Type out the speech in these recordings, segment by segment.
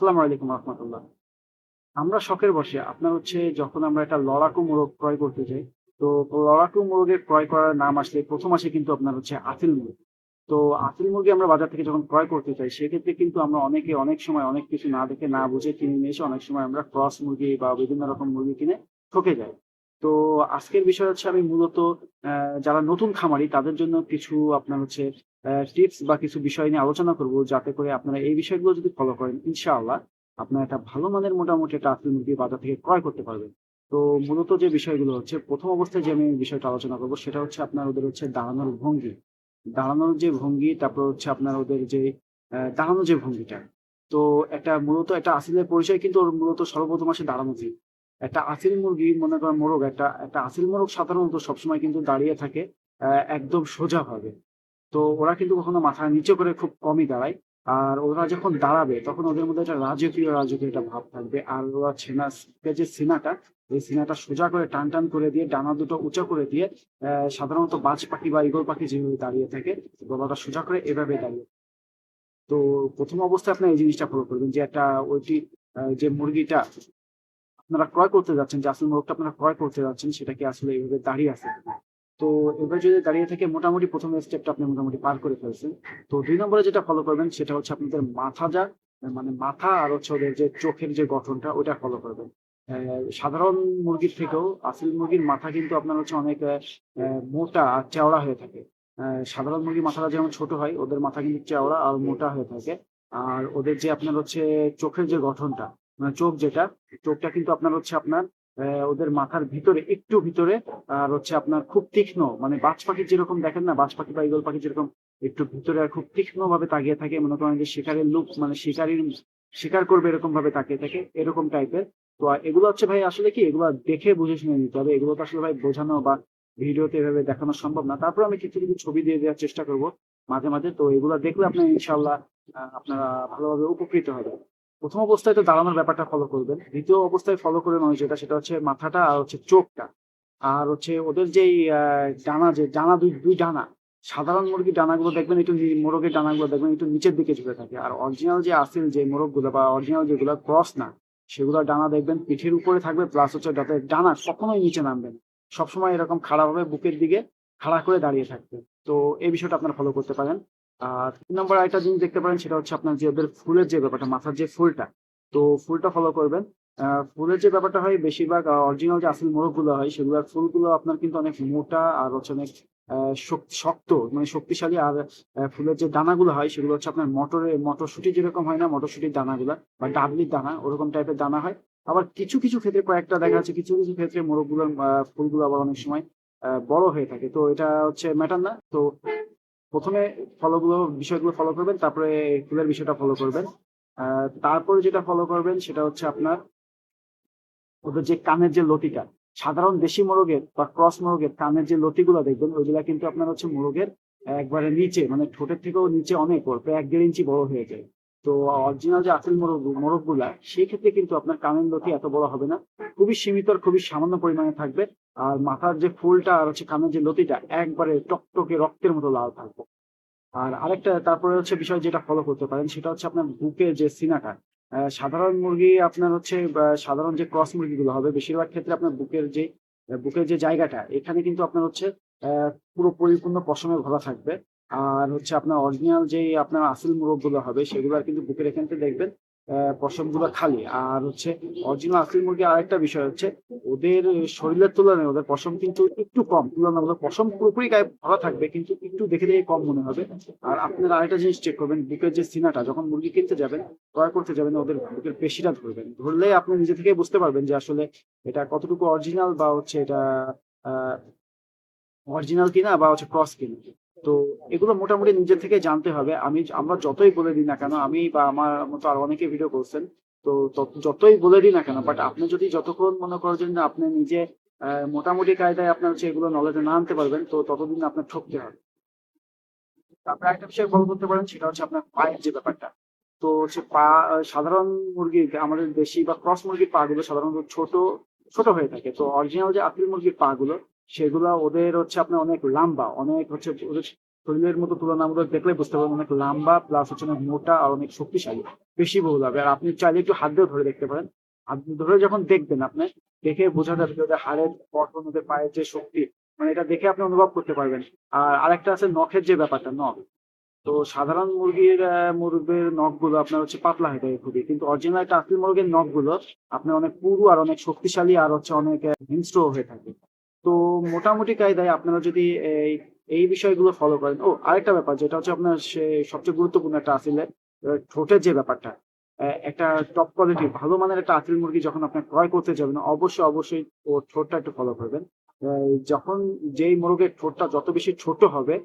আসসালামু আলাইকুম রহমতুল্লাহ। আমরা শখের বশে আপনার হচ্ছে যখন আমরা একটা লড়াকু মোরগ ক্রয় করতে যাই, তো লড়াকু মোরগের ক্রয় করার নাম আসলে প্রথম আসে কিন্তু আপনার হচ্ছে আতিল মুরগি। তো আতিল মুরগি আমরা বাজার থেকে যখন ক্রয় করতে চাই সেক্ষেত্রে কিন্তু আমরা অনেকে অনেক সময় অনেক কিছু না দেখে না বুঝে কিনে নিয়ে এসে অনেক সময় আমরা ক্রস মুরগি বা বিভিন্ন রকম মুরগি কিনে ঠকে যাই। তো আজকের বিষয় হচ্ছে আমি মূলত যারা নতুন খামারি তাদের জন্য কিছু আপনার হচ্ছে টিপস বা কিছু বিষয় নিয়ে আলোচনা করব, যাতে করে আপনারা এই বিষয়গুলো যদি ফলো করেন ইনশাআল্লাহ আপনার একটা ভালো মানের মোটামুটি একটা আফিল মুরগি বাজার থেকে ক্রয় করতে পারবেন। তো মূলত যে বিষয়গুলো হচ্ছে, প্রথম অবস্থায় যে আমি বিষয়টা আলোচনা করব সেটা হচ্ছে আপনার ওদের হচ্ছে দাঁড়ানোর ভঙ্গি। দাঁড়ানোর যে ভঙ্গি, তারপর হচ্ছে আপনার ওদের যে দাঁড়ানোর যে ভঙ্গিটা। তো একটা মূলত একটা আসিলের পরিচয় কিন্তু ওর মূলত সর্বপ্রথম আসে দাঁড়ানো থেকে। একটা আসিল মুরগি মনে করেন মোরগ, একটা একটা আসিল মোরগ সাধারণত সবসময় কিন্তু দাঁড়িয়ে থাকে একদম সোজাভাবে। তো ওরা কিন্তু কখনো মাথা নিচু করে খুব কমই দাঁড়ায়। আর ওরা যখন দাঁড়াবে তখন ওদের মধ্যে একটা রাজকীয় একটা ভাব থাকবে। আর ওরা যে সিনাটা, এই সিনাটা সোজা করে টান টান করে দিয়ে ডানা দুটো উঁচু করে দিয়ে সাধারণত বাজ পাখি বা ঈগল পাখি যেভাবে দাঁড়িয়ে থাকে, গলাটা সোজা করে এভাবে দাঁড়িয়ে। তো প্রথম অবস্থায় আপনার এই জিনিসটা ফলো করবেন যে একটা ওইটি যে মুরগিটা আপনারা ক্রয় করতে যাচ্ছেন, যে আসল মোরগটা আপনারা ক্রয় করতে যাচ্ছেন সেটা কি আসলে এইভাবে দাঁড়িয়ে আছে। তো এবার যদি দাঁড়িয়ে থেকে মোটামুটি প্রথম স্টেপটা আপনি মোটামুটি পার করে ফেলছেন। তো ২ নম্বরে যেটা ফলো করবেন সেটা হচ্ছে আপনাদের মানে মাথা আর হচ্ছে ওদের যে চোখের যে গঠনটা ওটা ফলো করবেন। সাধারণ মুরগির থেকেও আসল মুরগির মাথা কিন্তু আপনার হচ্ছে অনেক মোটা আর চওড়া হয়ে থাকে। সাধারণ মুরগির মাথাটা যেমন ছোট হয়, ওদের মাথা কিন্তু চওড়া আর মোটা হয়ে থাকে। আর ওদের যে আপনার হচ্ছে চোখের যে গঠনটা, মানে চোখটা কিন্তু আপনার হচ্ছে আপনার ওদের মাথার ভিতরে একটু ভিতরে, আর হচ্ছে আপনার খুব তীক্ষ্ণ, মানে বাজ পাখি যেরকম দেখেন না, বাজ পাখি বা ঈগল পাখি যেরকম একটু ভিতরে আর খুব তীক্ষ্ণ ভাবে তাকিয়ে থাকে, মনে করেন যে শিকারের লুক, মানে শিকার করবে এরকম ভাবে তাকিয়ে থাকে, এরকম টাইপের। তো এগুলো হচ্ছে ভাই আসলে কি, এগুলো দেখে বুঝে শুনে নিতে হবে। এগুলো তো আসলে ভাই বোঝানো বা ভিডিওতে এভাবে দেখানো সম্ভব না। তারপর আমি কিছু কিছু ছবি দিয়ে দেওয়ার চেষ্টা করব মাঝে মাঝে। তো এগুলো দেখলে আপনি ইনশাল্লাহ আপনারা ভালোভাবে উপকৃত হবেন। প্রথম অবস্থায় তো দাঁড়ানোর ব্যাপারটা ফলো করবেন। দ্বিতীয় অবস্থায় ফলো করবেন ওই যেটা, সেটা হচ্ছে মাথাটা আর হচ্ছে চোখটা। আর হচ্ছে ওদের যেই ডানা, যে ডানা, দুই দুই ডানা। সাধারণ মুরগির ডানাগুলো দেখবেন একটু মোরগের ডানাগুলো দেখবেন একটু নিচের দিকে ঝুঁকে থাকে। আর অরিজিনাল যে আসল যে মোরগগুলো বা অরিজিনাল যেগুলো ক্রস না, সেগুলোর ডানা দেখবেন পিঠের উপরে থাকবে, প্লাস হচ্ছে যাতে ডানা কখনোই নিচে নামবে না। সবসময় এরকম খাড়া ভাবে বুকের দিকে খাড়া করে দাঁড়িয়ে থাকবে। তো এই বিষয়টা আপনারা ফলো করতে পারেন। আর ৩ নম্বর আরেকটা জিনিস দেখতে পারেন সেটা হচ্ছে আপনার যে ওদের ফুলের যে ব্যাপারটা, মাথার যে ফুলটা, তো ফুলটা ফলো করবেন। ফুলের যে ব্যাপারটা হয় বেশিরভাগ অরিজিনাল যে আসল মোরগগুলো হয় সেগুলোর ফুলগুলো আপনার কিন্তু অনেক মোটা আর হচ্ছে অনেক শক্ত, মানে শক্তিশালী। আর ফুলের যে দানাগুলো হয় সেগুলো হচ্ছে আপনার মটরশুঁটি যেরকম হয় না, মটরশুঁটির দানাগুলা বা ডাবলির দানা ওরকম টাইপের দানা হয়। আবার কিছু কিছু ক্ষেত্রে কয়েকটা দেখা যাচ্ছে কিছু কিছু ক্ষেত্রে মোরগগুলোর ফুলগুলো আবার অনেক সময় বড় হয়ে থাকে। তো এটা হচ্ছে ম্যাটার না। তো প্রথমে বিষয়গুলো ফলো করবেন, তারপরে ফুলের বিষয়টা ফলো করবেন। তারপরে যেটা ফলো করবেন সেটা হচ্ছে আপনার ওদের যে কানের যে লতিটা, সাধারণ দেশি মোরগের বা ক্রস মোরগের কানের যে লতিগুলো দেখবেন ওইগুলা কিন্তু আপনার হচ্ছে মোরগের একবারে নিচে, মানে ঠোঁটের থেকেও নিচে অনেক ওর প্রায় ১-১.৫ ইঞ্চি বড় হয়ে যায়। তো অরিজিনাল যে আসল মোরগগুলা সেই ক্ষেত্রে কিন্তু আপনার কানের লতি এত বড় হবে না, খুবই সীমিত আর খুবই সামান্য পরিমাণে থাকবে। আর মাথার যে ফুলটা আর হচ্ছে কানের যে লতিটা একবারে টকটকে রক্তের মতো লাল থাকবে। আর আরেকটা তারপরে হচ্ছে বিষয় যেটা ফলো করতে পারেন সেটা হচ্ছে আপনার বুকের যে সিনাটা। সাধারণ মুরগি আপনার হচ্ছে সাধারণ যে ক্রস মুরগিগুলো হবে বেশিরভাগ ক্ষেত্রে আপনার বুকের যে জায়গাটা এখানে কিন্তু আপনার হচ্ছে পুরো পরিপূর্ণ পশমে ভরা থাকবে। আর হচ্ছে আপনার অরিজিনাল যেই আপনার আসল মোরগগুলো হবে সেগুলোর কিন্তু বুকের এখানটা দেখবেন পশমগুলো খালি। আর হচ্ছে অরিজিনাল আসল মুরগি আরেকটা বিষয় হচ্ছে ওদের শরীরের তুলনায় ওদের পশম কিন্তু একটু কম, তুলনামূলক পশম পুরোপুরি গায়ে ভরা থাকবে কিন্তু একটু দেখে দেখে কম মনে হবে। আর আপনারা আরেকটা জিনিস চেক করবেন, বুকের যে সিনাটা যখন মুরগি কিনতে যাবেন, ক্রয় করতে যাবেন, ওদের বুকের পেশিটা ধরবেন। ধরলে আপনি নিজে থেকেই বুঝতে পারবেন যে আসলে এটা কতটুকু অরিজিনাল বা হচ্ছে এটা আহ অরিজিনাল কিনা বা হচ্ছে ক্রস কিনা। তো এগুলো মোটামুটি নিজে থেকে জানতে হবে। আমরা যতই বলে দিই না কেন, আমি বা আমার মতো আরো অনেকে ভিডিও করছেন, তো যতই বলে দিই না কেন, বাট আপনি যদি যতক্ষণ মনে করেন না আপনি নিজে মোটামুটি কায়দায় আপনার হচ্ছে এগুলো নলেজে না আনতে পারবেন, তো ততদিন আপনার ঠকতে হবে। তারপরে একটা বিষয় ফলো করতে পারেন সেটা হচ্ছে আপনার পায়ের যে ব্যাপারটা। তো হচ্ছে সাধারণ মুরগির, আমাদের দেশি বা ক্রস মুরগির পা গুলো সাধারণত ছোট ছোট হয়ে থাকে। তো অরিজিনাল যে আকিল মুরগির পা গুলো সেগুলো ওদের হচ্ছে আপনার অনেক লম্বা, অনেক হচ্ছে ওদের শরীরের মতো তুলনামূলক দেখলে বুঝতে পারবেন অনেক লম্বা, প্লাস হচ্ছে অনেক মোটা আর অনেক শক্তিশালী, পেশিবহুল হবে। আর আপনি চাইলে একটু হাত দিয়েও ধরে দেখতে পারেন। হাত দিয়ে ধরে যখন দেখবেন আপনি, দেখে বোঝা যাবে যে ওদের হাড়ের গঠন, ওদের পায়ের যে শক্তি, মানে এটা দেখে আপনি অনুভব করতে পারবেন। আর আরেকটা আছে নখের যে ব্যাপারটা, নখ। তো সাধারণ মুরগির নখগুলো আপনার হচ্ছে পাতলা হয়ে থাকে খুবই, কিন্তু অরিজিনাল একটা আসল মুরগির নখগুলো আপনার অনেক পুরু আর অনেক শক্তিশালী আর হচ্ছে অনেক হিংস্র হয়ে থাকে। তো মোটামুটি কায়দায় আপনারা যদি এই এই বিষয়গুলো ফলো করেন। ও আরেকটা ব্যাপার যেটা হচ্ছে আপনার সবচেয়ে গুরুত্বপূর্ণ একটা আসলে ঠোঁটের যে ব্যাপারটা, একটা টপ কোয়ালিটি ভালো মানের একটা আতিল মুরগি যখন আপনি ক্রয় করতে যাবেন, অবশ্যই অবশ্যই ও ঠোঁটটা একটু ফলো করবেন। যখন যেই মুরগের ঠোঁটটা যত বেশি ছোট হবে,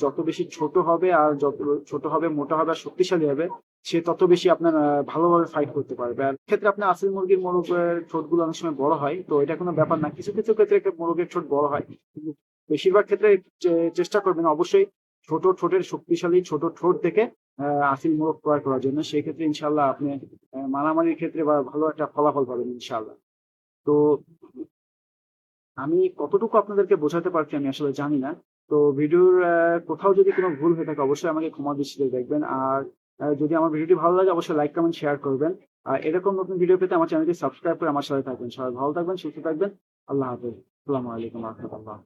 যত বেশি ছোট হবে আর যত ছোট হবে, মোটা হবে আর শক্তিশালী হবে, সে তত বেশি আপনার ভালোভাবে ফাইট করতে পারবে। আর ক্ষেত্রে আপনার আসল মোরগের ঠোঁটগুলো অনেক সময় বড় হয়, তো এটা কোনো ব্যাপার না। কিছু কিছু ক্ষেত্রে একটা মোরগের ঠোঁট বড় হয়, কিন্তু বেশিরভাগ ক্ষেত্রে চেষ্টা করবেন অবশ্যই ছোট ঠোঁটের শক্তিশালী ছোট ঠোঁট থেকে আসল মোরগ ক্রয় করার জন্য। সেই ক্ষেত্রে ইনশাল্লাহ আপনি মারামারির ক্ষেত্রে বা ভালো একটা ফলাফল পাবেন ইনশাল্লাহ। তো আমি কতটুকু আপনাদেরকে বোঝাতে পারছি আমি আসলে জানি না। তো ভিডিওর কোথাও যদি কোনো ভুল হয়ে থাকে অবশ্যই আমাকে ক্ষমা দৃষ্টিতে দেখবেন। আর যদি আমার ভিডিওটি ভালো লাগে অবশ্যই লাইক কমেন্ট শেয়ার করবেন। আর এরকম নতুন ভিডিও পেতে আমার চ্যানেলটি সাবস্ক্রাইব করে আমার সাথে থাকবেন। সবাই ভালো থাকবেন, সুস্থ থাকবেন। আল্লাহ হাফেজ। আসসালামু আলাইকুম রহমতুল্লাহ।